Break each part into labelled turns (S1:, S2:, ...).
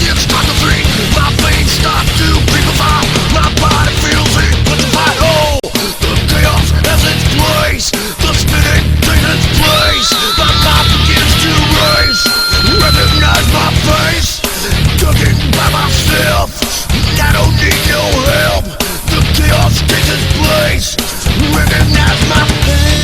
S1: It's not the feet. My veins start to liquefy. My body feels it. Petrified. Oh, the chaos has its place. The spinning takes its place. My mind begins to race. Recognize my face. Talking by myself. I don't need no help. The chaos takes its place. Recognize my face.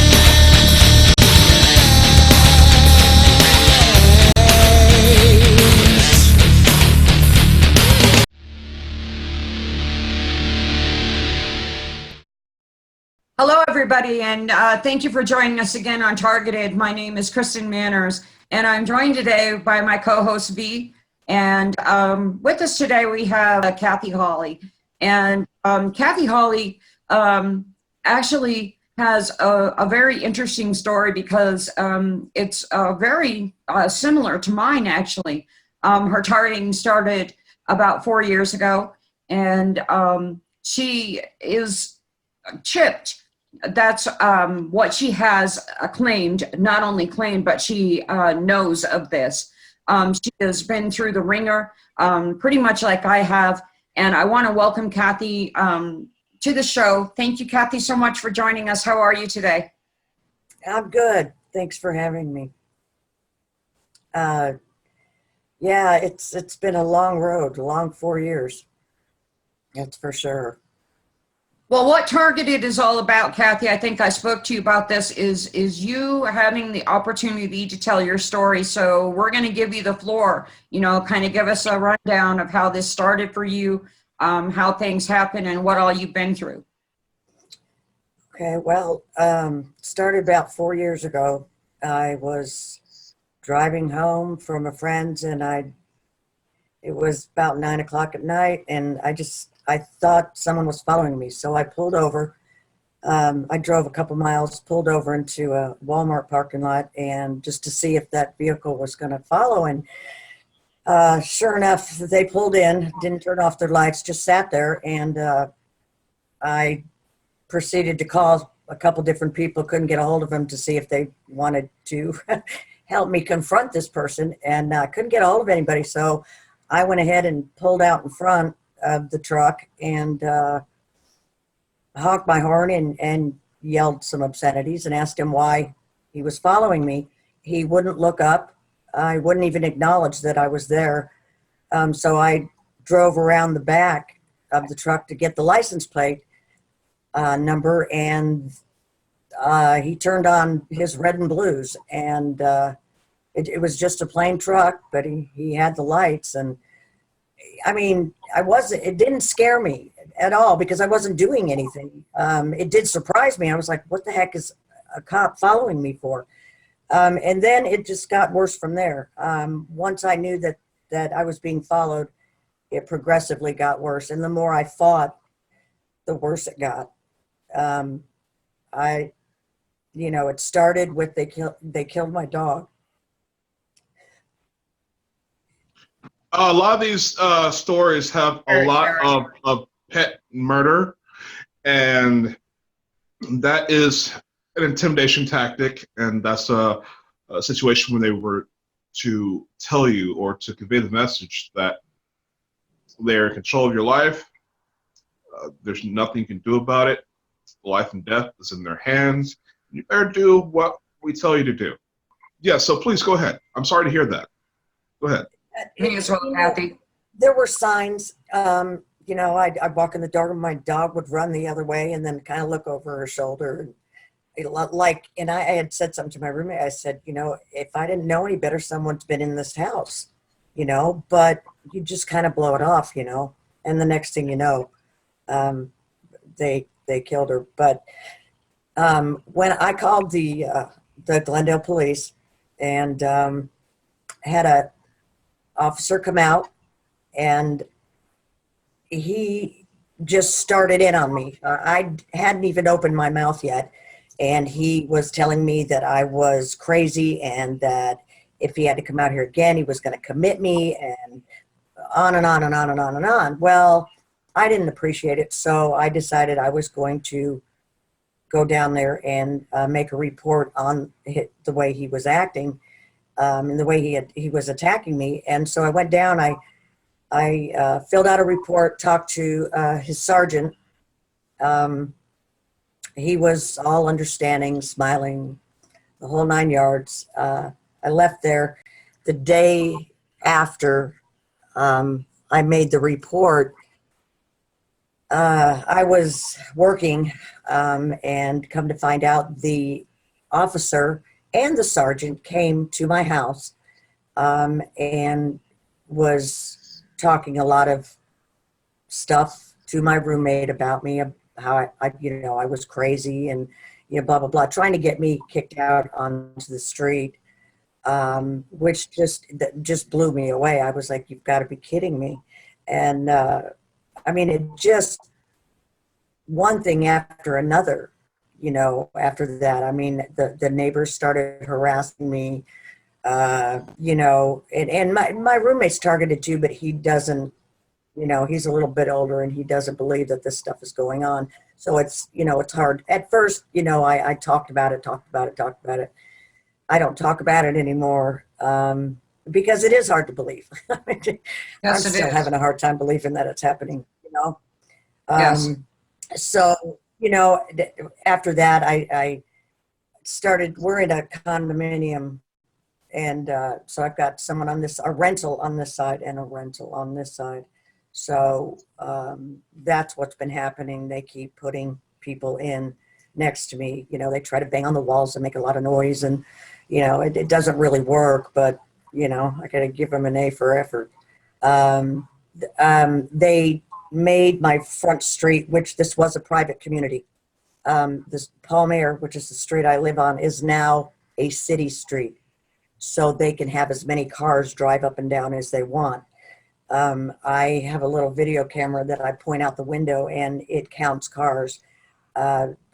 S2: Hello, everybody, and thank you for joining us again on Targeted. My name is Kristen Manners, and I'm joined today by my co-host V. And with us today, we have Kathy Hawley. And Kathy Hawley actually has a very interesting story because it's very similar to mine, actually. Her targeting started about 4 years ago, and she is chipped. That's what she has claimed, not only claimed, but she knows of this. She has been through the ringer, pretty much like I have. And I want to welcome Kathy to the show. Thank you, Kathy, so much for joining us. How are you today?
S3: I'm good. Thanks for having me. Yeah, it's been a long road, a long 4 years. That's for sure.
S2: Well, what Targeted is all about, Kathy, I think I spoke to you about this, is you having the opportunity to tell your story. So we're going to give you the floor, you know, kind of give us a rundown of how this started for you, how things happen, and what all you've been through.
S3: Okay, well, started about 4 years ago. I was driving home from a friend's, and it was about 9 o'clock at night, and I thought someone was following me, so I pulled over. I drove a couple miles, pulled over into a Walmart parking lot, and just to see if that vehicle was going to follow. And sure enough, they pulled in, didn't turn off their lights, just sat there. And I proceeded to call a couple different people, couldn't get a hold of them to see if they wanted to help me confront this person, and couldn't get a hold of anybody. So I went ahead and pulled out in front of the truck and honked my horn and yelled some obscenities and asked him why he was following me. He wouldn't look up. I wouldn't even acknowledge that I was there. So I drove around the back of the truck to get the license plate number, and he turned on his red and blues, and it was just a plain truck, but he had the lights. And I mean, it didn't scare me at all because I wasn't doing anything. It did surprise me. I was like, what the heck is a cop following me for? And then it just got worse from there. Once I knew that I was being followed, it progressively got worse. And the more I fought, the worse it got. It started with they killed my dog.
S4: A lot of these stories have a lot of pet murder, and that is an intimidation tactic, and that's a situation when they were to tell you or to convey the message that they're in control of your life. There's nothing you can do about it. Life and death is in their hands. You better do what we tell you to do. Yeah, so please go ahead. I'm sorry to hear that. Go ahead.
S2: Kathy.
S3: There were signs. I'd walk in the door and my dog would run the other way and then kind of look over her shoulder. And I had said something to my roommate. I said, if I didn't know any better, someone's been in this house, but you just kind of blow it off, and the next thing you know, they killed her. But when I called the Glendale police and had a officer come out, and he just started in on me. I hadn't even opened my mouth yet, and he was telling me that I was crazy and that if he had to come out here again, he was going to commit me, and on and on and on and on and on. Well, I didn't appreciate it, so I decided I was going to go down there and make a report on the way he was acting and the way he was attacking me. And so I went down. I I filled out a report, talked to his sergeant. He was all understanding, smiling, the whole 9 yards. I left there the day after I made the report. I was working, and come to find out, the officer and the sergeant came to my house, and was talking a lot of stuff to my roommate about me, how I was crazy, and blah blah blah, trying to get me kicked out onto the street, which just blew me away. I was like, you've got to be kidding me. And I mean, it just, one thing after another, after that. I mean, the neighbors started harassing me, and my roommate's targeted too, but he doesn't, he's a little bit older and he doesn't believe that this stuff is going on. So it's, it's hard. At first, I talked about it. I don't talk about it anymore, because it is hard to believe.
S2: Yes,
S3: I'm still having a hard time believing that it's happening,
S2: Yes.
S3: So, after that, I started, we're in a condominium, and so I've got someone a rental on this side and a rental on this side. So that's what's been happening. They keep putting people in next to me. They try to bang on the walls and make a lot of noise, and it doesn't really work, but I gotta give them an A for effort. They made my front street, which this was a private community. This Palmair, which is the street I live on, is now a city street, so they can have as many cars drive up and down as they want. I have a little video camera that I point out the window, and it counts cars.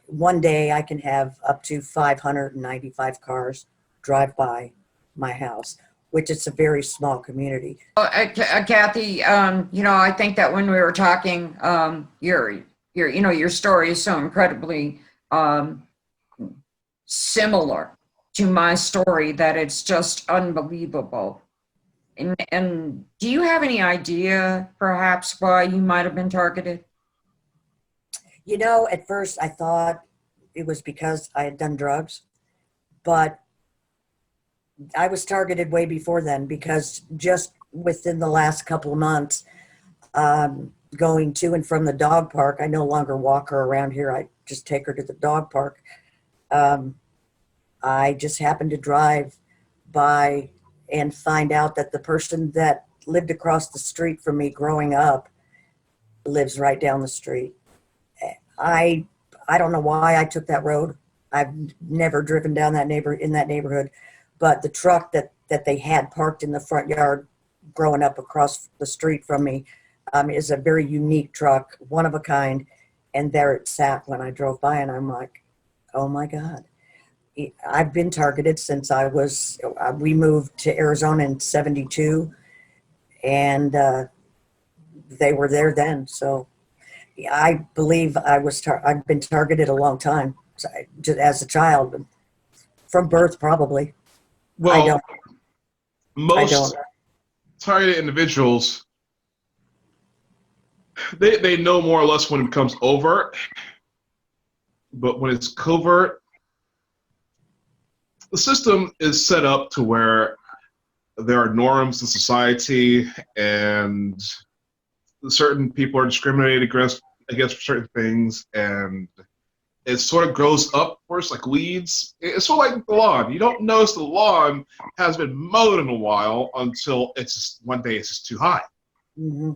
S3: One day I can have up to 595 cars drive by my house, which is a very small community.
S2: Kathy, I think that when we were talking, your story is so incredibly similar to my story that it's just unbelievable. And do you have any idea, perhaps, why you might have been targeted?
S3: At first I thought it was because I had done drugs, but I was targeted way before then, because just within the last couple of months, going to and from the dog park, I no longer walk her around here. I just take her to the dog park. I just happened to drive by and find out that the person that lived across the street from me growing up lives right down the street. I don't know why I took that road. I've never driven down in that neighborhood, but the truck that they had parked in the front yard growing up across the street from me is a very unique truck, one of a kind, and there it sat when I drove by, and I'm like, oh my God. I've been targeted since we moved to Arizona in 72, and they were there then. So I believe I've been targeted a long time, just as a child, from birth probably.
S4: Well,
S3: I
S4: most
S3: don't.
S4: targeted individuals, they know more or less when it becomes overt, but when it's covert, the system is set up to where there are norms in society, and certain people are discriminated against certain things, and it sort of grows upwards like weeds. It's sort of like the lawn. You don't notice the lawn has been mowed in a while until it's just, one day it's just too high.
S3: Mm-hmm.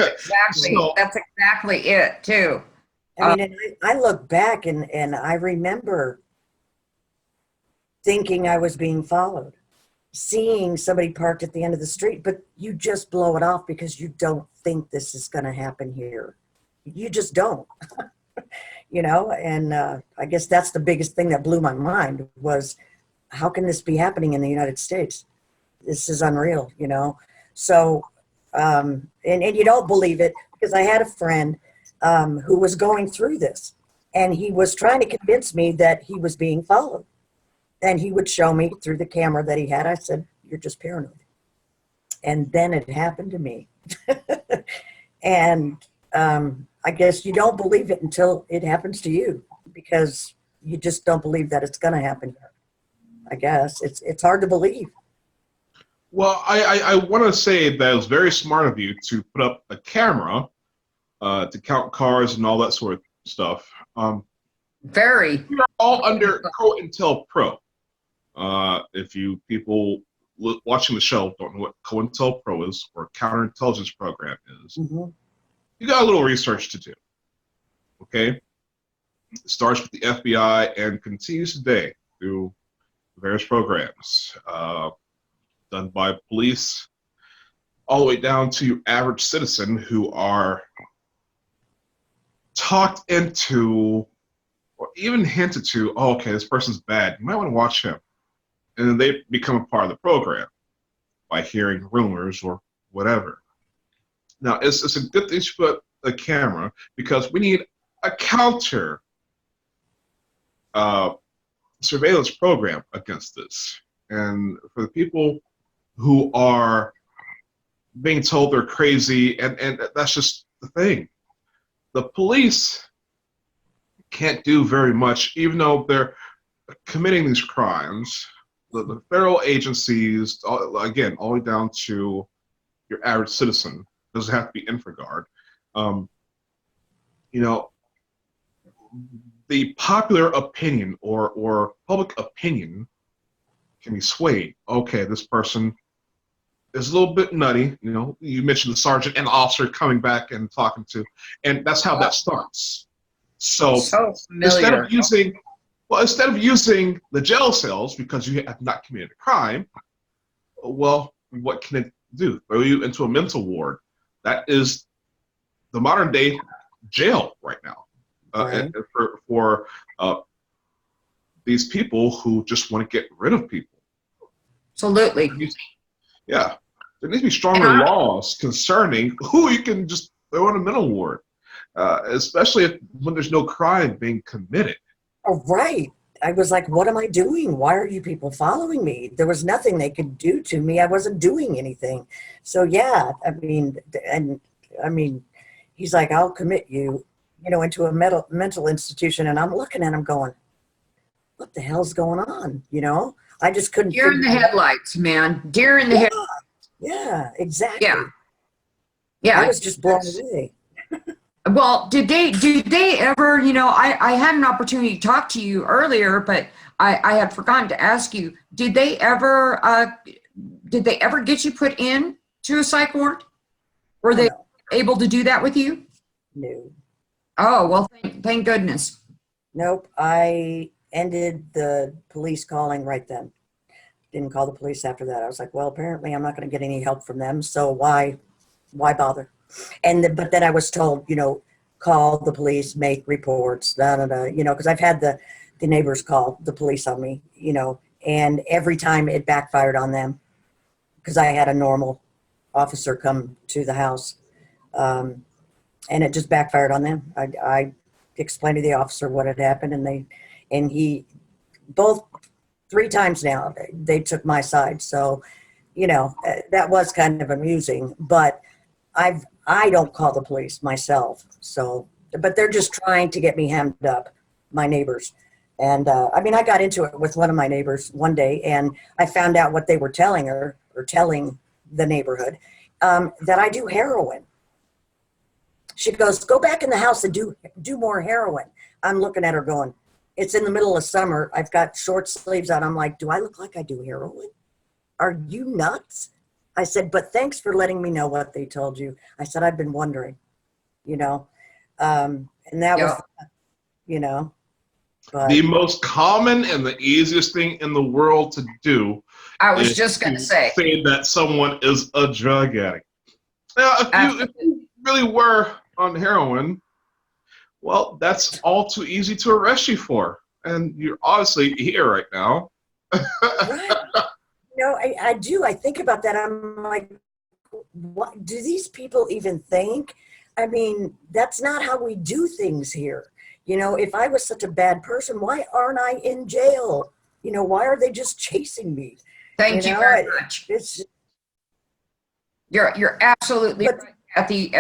S2: Exactly.
S4: So,
S2: that's exactly it too.
S3: I mean, and I look back and I remember thinking I was being followed, seeing somebody parked at the end of the street, but you just blow it off because you don't think this is going to happen here. You just don't, and I guess that's the biggest thing that blew my mind was, how can this be happening in the United States? This is unreal, So, and you don't believe it, because I had a friend who was going through this, and he was trying to convince me that he was being followed. And he would show me through the camera that he had. I said, you're just paranoid. And then it happened to me. And I guess you don't believe it until it happens to you, because you just don't believe that it's going to happen here. I guess it's hard to believe.
S4: Well, I want to say that it was very smart of you to put up a camera to count cars and all that sort of stuff.
S2: Very.
S4: We are all under COINTELPRO. If you people watching the show don't know what COINTELPRO is, or counterintelligence program is, you got a little research to do. Okay? It starts with the FBI and continues today through various programs done by police, all the way down to your average citizen who are talked into or even hinted to, oh, okay, this person's bad. You might want to watch him. And then they become a part of the program by hearing rumors or whatever. Now, it's a good thing to put a camera, because we need a counter surveillance program against this. And for the people who are being told they're crazy, and that's just the thing. The police can't do very much, even though they're committing these crimes. The federal agencies, again, all the way down to your average citizen, doesn't have to be InfraGard. You know, the popular opinion or public opinion can be swayed. Okay, this person is a little bit nutty. You know, you mentioned the sergeant and the officer coming back and talking to, and that's how that starts. So instead of using the jail cells because you have not committed a crime, well, what can it do? Throw you into a mental ward. That is the modern day jail right now.
S3: Right.
S4: For these people who just want to get rid of people.
S2: Absolutely.
S4: Yeah. There needs to be stronger laws concerning who you can just throw in a mental ward, especially when there's no crime being committed.
S3: Oh, right. I was like, what am I doing? Why are you people following me? There was nothing they could do to me. I wasn't doing anything. So, yeah, I mean, he's like, I'll commit you, into a mental institution. And I'm looking at him going, what the hell's going on? I just couldn't.
S2: Deer in the headlights, man. Deer in the headlights.
S3: Yeah, exactly.
S2: Yeah.
S3: I was just blown away.
S2: Well, did they ever, I had an opportunity to talk to you earlier, but I had forgotten to ask you, did they ever get you put in to a psych ward? Were they able to do that with you?
S3: No.
S2: Oh, well, thank goodness.
S3: Nope. I ended the police calling right then. Didn't call the police after that. I was like, well, apparently I'm not going to get any help from them, so why bother? But then I was told, call the police, make reports, because I've had the neighbors call the police on me, and every time it backfired on them because I had a normal officer come to the house, and it just backfired on them. I explained to the officer what had happened, and he both 3 times now they took my side. So, that was kind of amusing, but I don't call the police myself. So, but they're just trying to get me hemmed up, my neighbors. And I got into it with one of my neighbors one day, and I found out what they were telling her, or telling the neighborhood, that I do heroin. She goes, go back in the house and do more heroin. I'm looking at her going, it's in the middle of summer. I've got short sleeves on. I'm like, do I look like I do heroin? Are you nuts? I said, but thanks for letting me know what they told you. I said, I've been wondering, and that was, but
S4: the most common and the easiest thing in the world to do.
S2: I was just going to say
S4: that someone is a drug addict. Now, if you really were on heroin, well, that's all too easy to arrest you for. And you're obviously here right now.
S3: Right. I do. I think about that. I'm like, what do these people even think? I mean, that's not how we do things here. If I was such a bad person, why aren't I in jail? Why are they just chasing me?
S2: thank you very much. You're absolutely
S3: But-
S2: right, Kathy.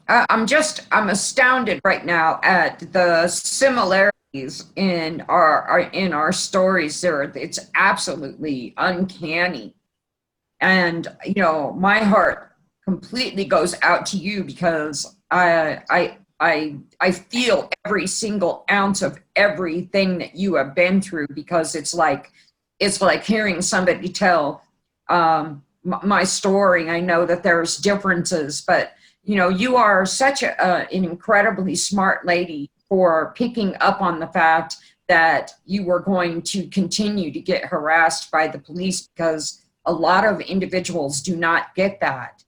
S2: I'm astounded right now at the similarities in our stories there. It's absolutely uncanny. And, my heart completely goes out to you because I feel every single ounce of everything that you have been through, because it's like hearing somebody tell my story. I know that there's differences, but you are such an incredibly smart lady for picking up on the fact that you were going to continue to get harassed by the police, because a lot of individuals do not get that.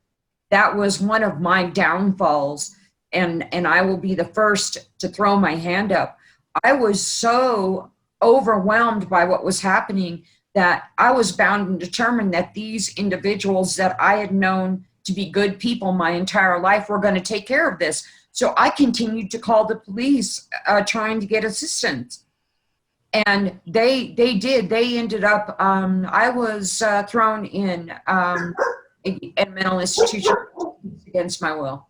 S2: That was one of my downfalls, and I will be the first to throw my hand up. I was so overwhelmed by what was happening that I was bound and determined that these individuals that I had known to be good people my entire life were going to take care of this. So I continued to call the police, trying to get assistance. And they did. They ended up, I was thrown in a mental institution against my will.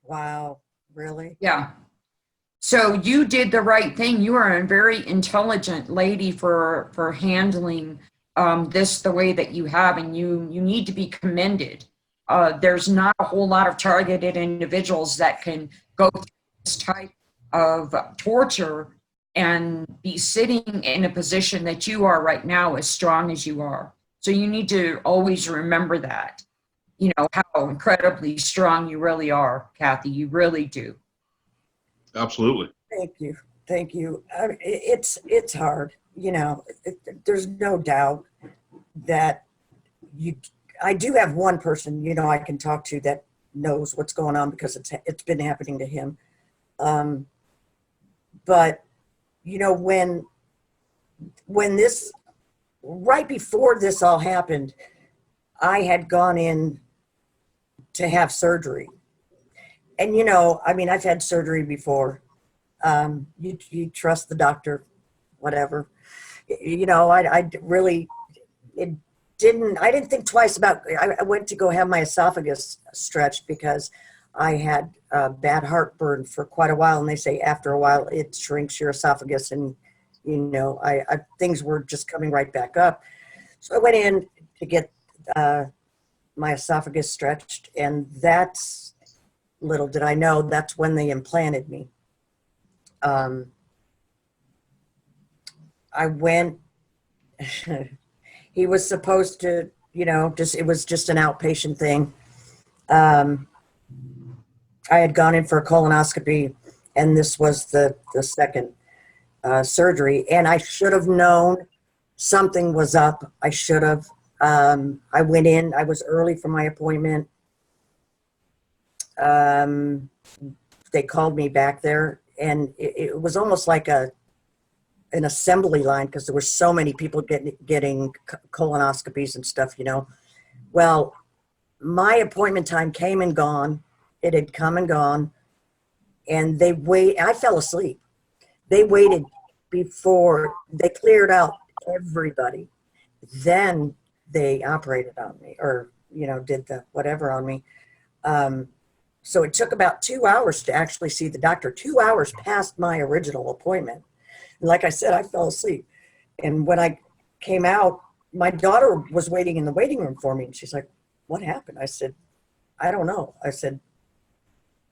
S3: Wow, really?
S2: Yeah. So you did the right thing. You are a very intelligent lady for handling this the way that you have, and you need to be commended. There's not a whole lot of targeted individuals that can go through this type of torture and be sitting in a position that you are right now, as strong as you are. So you need to always remember that, how incredibly strong you really are, Kathy. You really do.
S4: Absolutely.
S3: Thank you. Thank you. I mean, it's hard, there's no doubt that I do have one person, I can talk to that knows what's going on, because it's been happening to him. But when this, right before this all happened, I had gone in to have surgery. And, I've had surgery before. You trust the doctor, whatever. I really, I didn't think twice about, I went to go have my esophagus stretched because I had bad heartburn for quite a while. And they say after a while, it shrinks your esophagus. And, things were just coming right back up. So I went in to get my esophagus stretched, and that's, little did I know, that's when they implanted me. I went, he was supposed to, it was just an outpatient thing. I had gone in for a colonoscopy, and this was the second surgery, and I should have known something was up. I should have. I went in, I was early for my appointment. They called me back there, and it was almost like an assembly line, because there were so many people getting colonoscopies and stuff, Well, my appointment time came and gone. It had come and gone, and I fell asleep. They waited before they cleared out everybody. Then they operated on me, or, did the whatever on me. So it took about 2 hours to actually see the doctor, 2 hours past my original appointment. And like I said, I fell asleep. And when I came out, my daughter was waiting in the waiting room for me. And she's like, "What happened?" I said, "I don't know." I said,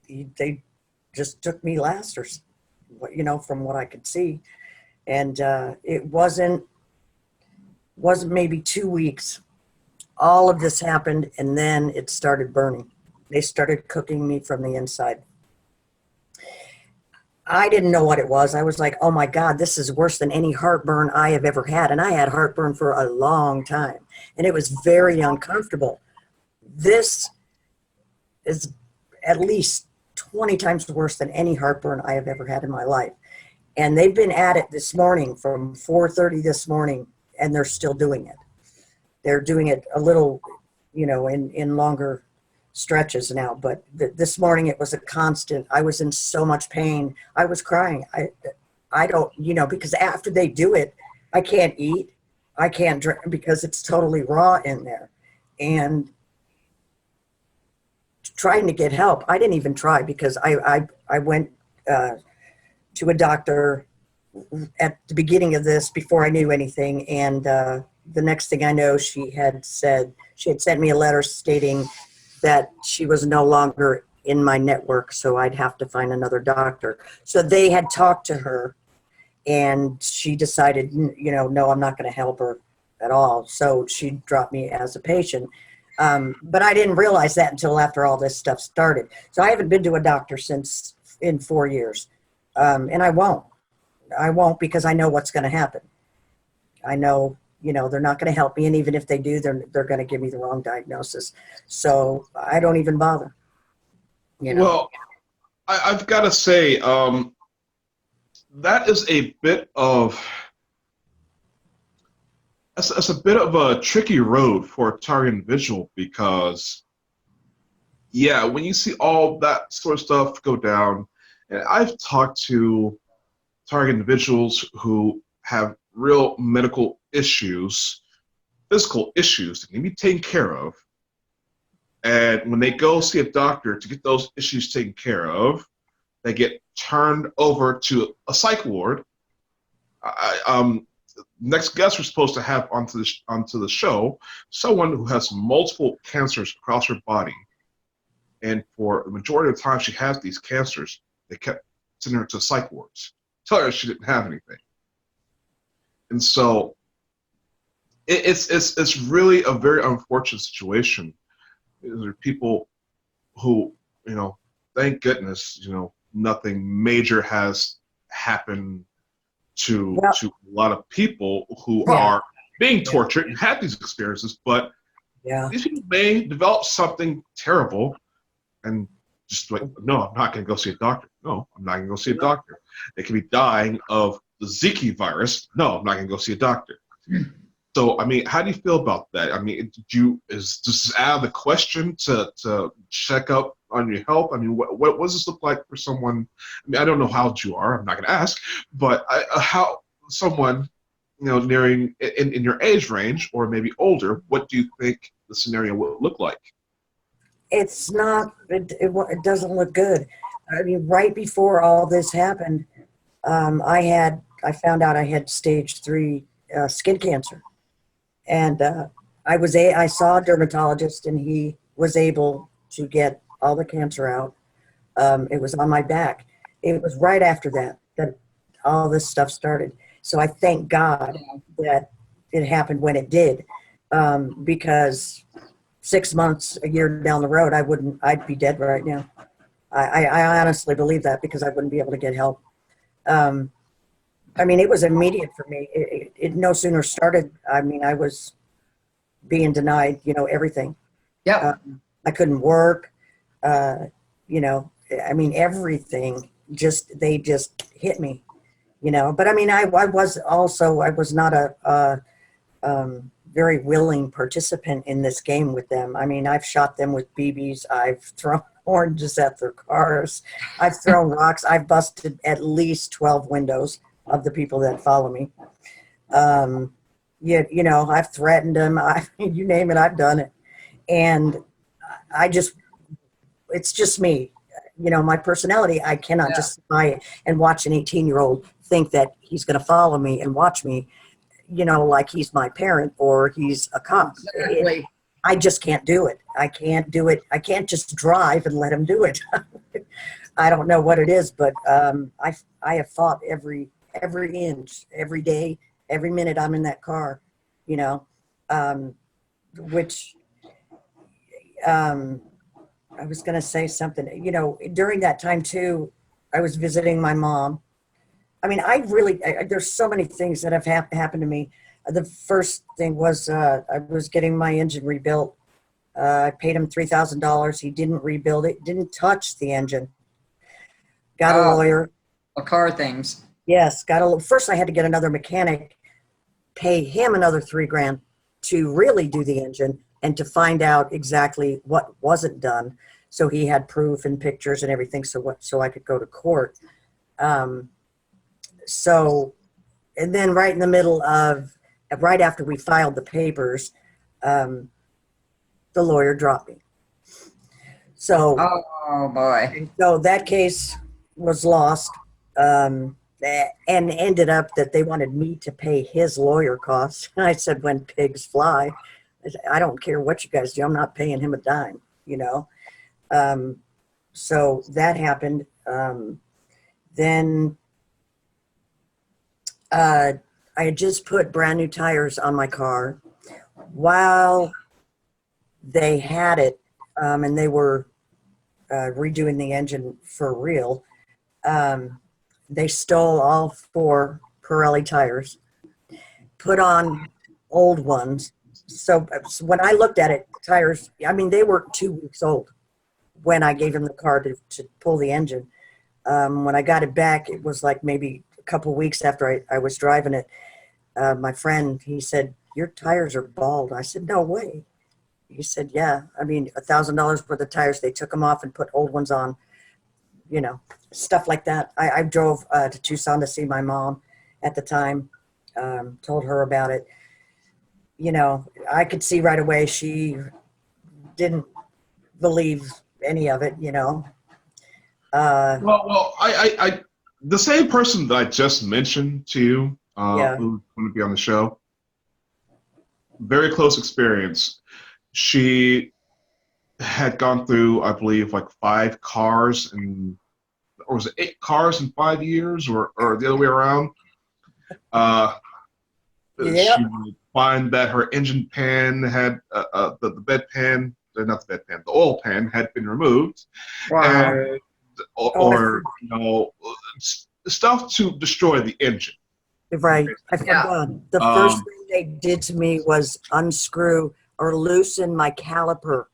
S3: "They just took me last, or, from what I could see." And it wasn't maybe 2 weeks. All of this happened, and then it started burning. They started cooking me from the inside. I didn't know what it was. I was like, "Oh my God, this is worse than any heartburn I have ever had." And I had heartburn for a long time, and it was very uncomfortable. This is at least 20 times worse than any heartburn I have ever had in my life. And they've been at it this morning from 4:30 this morning, and they're still doing it. They're doing it a little, in longer stretches now, but this morning it was a constant. I was in so much pain. I was crying. I don't, because after they do it, I can't eat, I can't drink, because it's totally raw in there. and trying to get help. I didn't even try because I went to a doctor at the beginning of this before I knew anything, and the next thing I know, she had sent me a letter stating that she was no longer in my network, so I'd have to find another doctor. So they had talked to her, and she decided, no, I'm not going to help her at all. So she dropped me as a patient. But I didn't realize that until after all this stuff started. So I haven't been to a doctor since in 4 years. And I won't. I won't, because I know what's going to happen. I know, they're not going to help me. And even if they do, they're going to give me the wrong diagnosis. So I don't even bother.
S4: Well, I've got to say, that is a bit of that's a bit of a tricky road for a target individual, because when you see all that sort of stuff go down, and I've talked to target individuals who have real medical issues, physical issues that need to be taken care of, and when they go see a doctor to get those issues taken care of, they get turned over to a psych ward. Next guest we're supposed to have onto the show, someone who has multiple cancers across her body, and for the majority of the time she has these cancers, they kept sending her to psych wards, telling her she didn't have anything. And so it's really a very unfortunate situation. There are people who, thank goodness, nothing major has happened to a lot of people who are being tortured and have these experiences, but these people may develop something terrible and just like, no, I'm not going to go see a doctor. No, I'm not going to go see a doctor. They could be dying of the Zika virus. No, I'm not going to go see a doctor. So, I mean, how do you feel about that? I mean, is this out of the question to check up on your health? I mean, what does this look like for someone? I mean, I don't know how old you are. I'm not going to ask, but how someone, nearing in your age range or maybe older, what do you think the scenario would look like?
S3: It's not. It doesn't look good. I mean, right before all this happened, I found out I had stage 3 skin cancer. And I saw a dermatologist, and he was able to get all the cancer out. It was on my back. It was right after that all this stuff started. So I thank God that it happened when it did, because 6 months, a year down the road, I'd be dead right now. I honestly believe that, because I wouldn't be able to get help. I mean, it was immediate for me. It no sooner started. I mean, I was being denied, everything.
S2: Yeah.
S3: I couldn't work. I mean, everything they just hit me, But I mean, I was not a very willing participant in this game with them. I mean, I've shot them with BBs. I've thrown oranges at their cars. I've thrown rocks. I've busted at least 12 windows of the people that follow me. I've threatened them. You name it, I've done it. And it's just me. My personality, I cannot just sit by and watch an 18-year-old think that he's going to follow me and watch me, like he's my parent or he's a cop.
S2: Exactly.
S3: I just can't do it. I can't do it. I can't just drive and let him do it. I don't know what it is, but I have fought every inch, every day, every minute I'm in that car, which I was going to say something, during that time too, I was visiting my mom. I mean, there's so many things that have happened to me. The first thing was I was getting my engine rebuilt. I paid him $3,000. He didn't rebuild it, didn't touch the engine. Got a lawyer.
S2: Car things.
S3: Yes, first I had to get another mechanic, pay him another $3,000 to really do the engine and to find out exactly what wasn't done. So he had proof and pictures and everything, so I could go to court. And then right in the middle of, right after we filed the papers, the lawyer dropped me. So,
S2: Oh boy.
S3: so that case was lost, and ended up that they wanted me to pay his lawyer costs. And I said, when pigs fly, I don't care what you guys do. I'm not paying him a dime, you know? So that happened. Then I had just put brand new tires on my car while they had it, and they were redoing the engine for real. They stole all 4 Pirelli tires, put on old ones. So when I looked at it, tires, I mean, they were 2 weeks old when I gave him the car to pull the engine. When I got it back, it was like maybe a couple weeks after I was driving it. My friend, he said, your tires are bald. I said, no way. He said, yeah, I mean, $1,000 worth of tires. They took them off and put old ones on, you know, stuff like that. I drove to Tucson to see my mom at the time, told her about it. You know, I could see right away she didn't believe any of it, you know.
S4: Well, I the same person that I just mentioned to you,
S3: Yeah.
S4: who's going to be on the show, very close experience. She had gone through, I believe, like 5 cars or was it 8 cars in 5 years, or the other way around?
S3: Yep.
S4: She would find that her engine pan had the bed pan, not the bed pan, the oil pan had been removed,
S2: Wow.
S4: and or you know, stuff to destroy the engine.
S3: Right. I
S2: Yeah.
S3: forgot. The first thing they did to me was unscrew or loosen my caliper.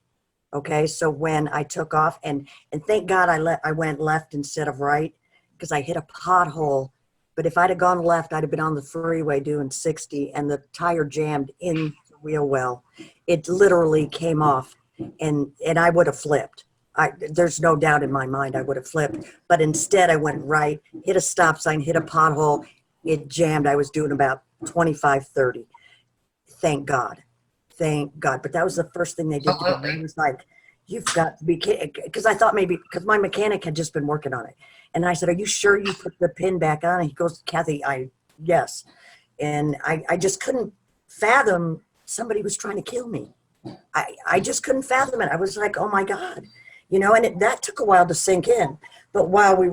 S3: Okay. So when I took off, and thank God I went left instead of right, because I hit a pothole. But if I'd have gone left, I'd have been on the freeway doing 60, and the tire jammed in the wheel well. It literally came off, and I would have flipped. There's no doubt in my mind I would have flipped. But instead I went right, hit a stop sign, hit a pothole. It jammed. I was doing about 25, 30. Thank God. Thank God. But that was the first thing they did to me.
S2: Absolutely.
S3: He was like, you've got to be kidding. Because I thought maybe, because my mechanic had just been working on it. And I said, are you sure you put the pin back on? And he goes, Kathy, yes. And I just couldn't fathom somebody was trying to kill me. I just couldn't fathom it. I was like, oh my God. You know, and that took a while to sink in. But while he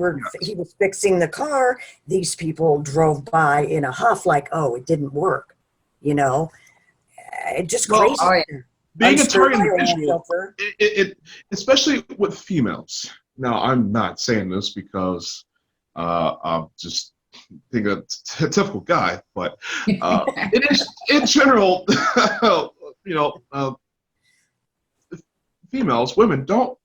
S3: was fixing the car, these people drove by in a huff like, oh, it didn't work. You know, it just
S4: Well,
S3: crazy.
S2: Oh, yeah.
S4: Being a
S3: Unscrew
S4: target
S3: my
S4: individual,
S3: filter.
S4: it especially with females. Now, I'm not saying this because I'm just being a typical guy, but it is in general. You know, females, women don't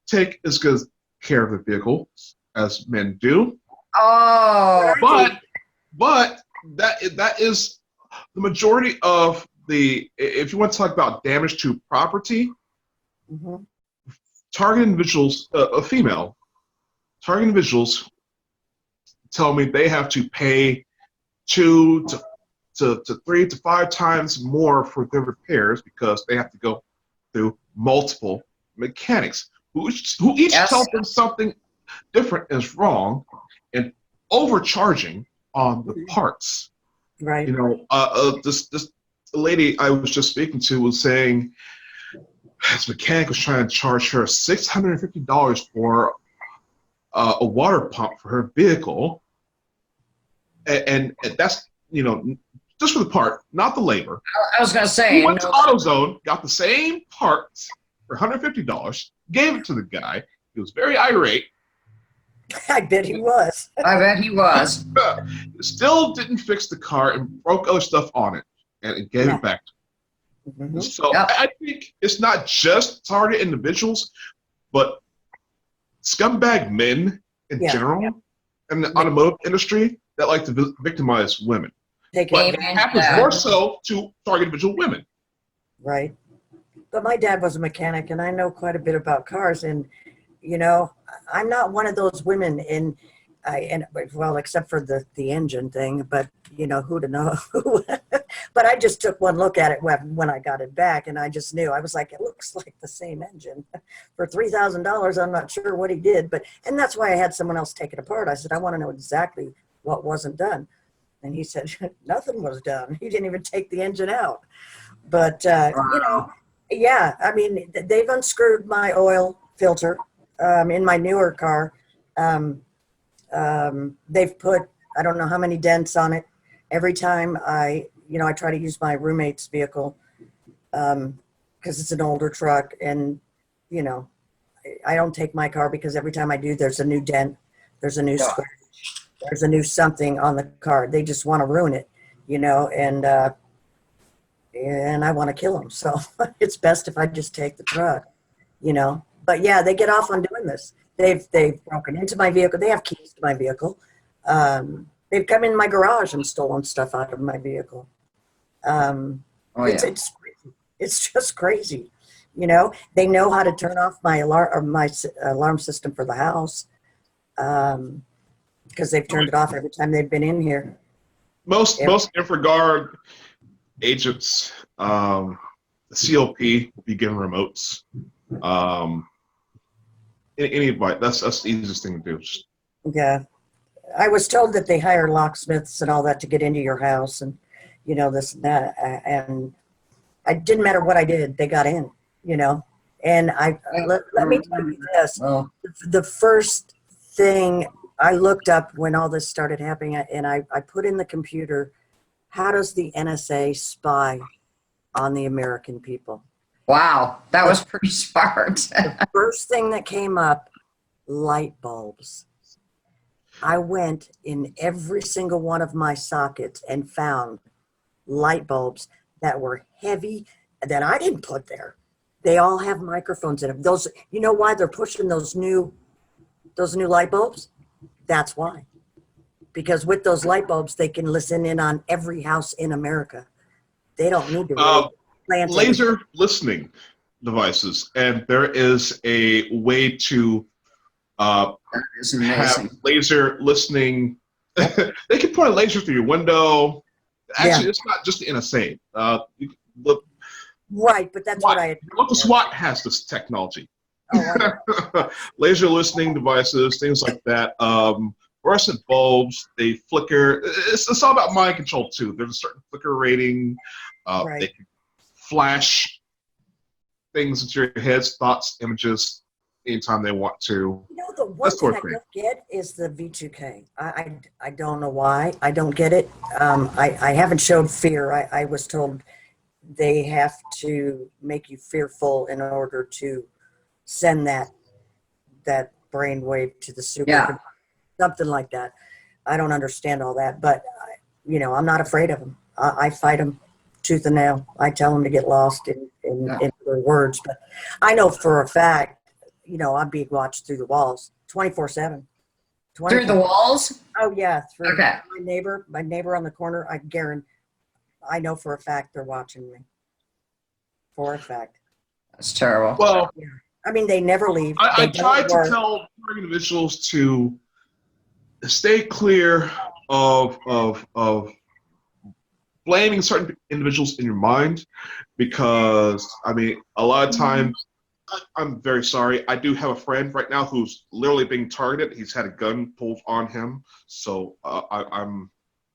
S4: take as good care of their vehicles as men do.
S2: Oh.
S4: But that is the majority of the. If you want to talk about damage to property,
S3: Mhm.
S4: target individuals, a female, target individuals tell me they have to pay 2 to 3 to 5 times more for their repairs because they have to go through multiple mechanics who each
S2: Yes.
S4: tell them something different is wrong and overcharging on the parts.
S3: Right.
S4: You know, this lady I was just speaking to was saying this mechanic was trying to charge her $650 for a water pump for her vehicle, and that's, you know, just for the part, not the labor.
S2: I was going to
S4: He
S2: say,
S4: went to
S2: no,
S4: AutoZone, got the same parts for $150, gave it to the guy. He was very irate.
S3: I bet he was.
S2: I bet he was.
S4: Still didn't fix the car and broke other stuff on it and gave
S3: Yeah.
S4: it back.
S3: Mhm.
S4: So
S2: Yep.
S4: I think it's not just target individuals, but scumbag men in
S3: Yeah.
S4: general in the automotive industry that like to victimize women.
S3: Take
S4: But
S3: it.
S4: it
S2: Amen.
S4: happens
S2: Yeah.
S4: more so to target individual women.
S3: Right. But my dad was a mechanic, and I know quite a bit about cars. And, you know, I'm not one of those women well, except for the engine thing, but you know, who to know? But I just took one look at it when I got it back, and I just knew. I was like, it looks like the same engine. For $3,000, I'm not sure what he did, and that's why I had someone else take it apart. I said, I want to know exactly what wasn't done. And he said, nothing was done. He didn't even take the engine out. But, yeah, I mean, they've unscrewed my oil filter in my newer car. They've put, I don't know how many dents on it. Every time I try to use my roommate's vehicle because it's an older truck, and, I don't take my car because every time I do, there's a new dent, there's a new scratch, there's a new something on the car. They just want to ruin it, and I want to kill them. So it's best if I just take the truck, But yeah, they get off on doing this. They've broken into my vehicle. They have keys to my vehicle. They've come in my garage and stolen stuff out of my vehicle. It's crazy. It's just crazy. They know how to turn off my alarm system for the house because they've turned it off every time they've been in here.
S4: Most InfraGard agents, the COP will be given remotes. Anybody, that's the easiest thing to do.
S3: Yeah. I was told that they hire locksmiths and all that to get into your house and, this and that. And it didn't matter what I did, they got in, And let me tell you this. The first thing I looked up when all this started happening, and I put in the computer, how does the NSA spy on the American people?
S2: Wow, that was pretty smart.
S3: The first thing that came up, light bulbs. I went in every single one of my sockets and found light bulbs that were heavy that I didn't put there. They all have microphones in them. Those, why they're pushing those new light bulbs? That's why. Because with those light bulbs, they can listen in on every house in America. They don't need to really plant
S4: laser listening devices, and there is a way to have laser listening. They can point a laser through your window. Actually, it's not just the NSA.
S3: Right, but that's
S4: SWAT,
S3: what I had.
S4: Local SWAT has this technology.
S3: Oh,
S4: laser listening devices, things like that. Fluorescent bulbs, they flicker. It's all about mind control too. There's a certain flicker rating.
S3: Right.
S4: They can flash things into your heads, thoughts, images, anytime they want to.
S3: The one thing I don't get is the V2K. I don't know why. I don't get it. I haven't showed fear. I was told they have to make you fearful in order to send that brainwave to the super, something like that. I don't understand all that, but I'm not afraid of them. I fight them tooth and nail. I tell them to get lost in their words, but I know for a fact, I'm being watched through the walls 24/7.
S2: Through the walls?
S3: Oh yeah, through
S2: Okay.
S3: my neighbor on the corner. I know for a fact they're watching me. For a fact.
S2: That's terrible.
S4: Well,
S3: I mean, they never leave.
S4: I
S3: They
S4: try
S3: don't
S4: to
S3: work.
S4: tell individuals to stay clear of blaming certain individuals in your mind, because a lot of times, I'm very sorry, I do have a friend right now who's literally being targeted. He's had a gun pulled on him, so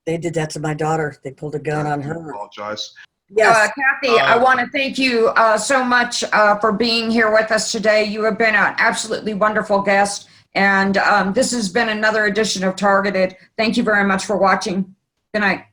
S3: They did that to my daughter. They pulled a gun on
S4: I
S3: her.
S4: apologize.
S3: Yes.
S2: Kathy, I want to thank you so much for being here with us today. You have been an absolutely wonderful guest, and this has been another edition of Targeted. Thank you very much for watching. Good night.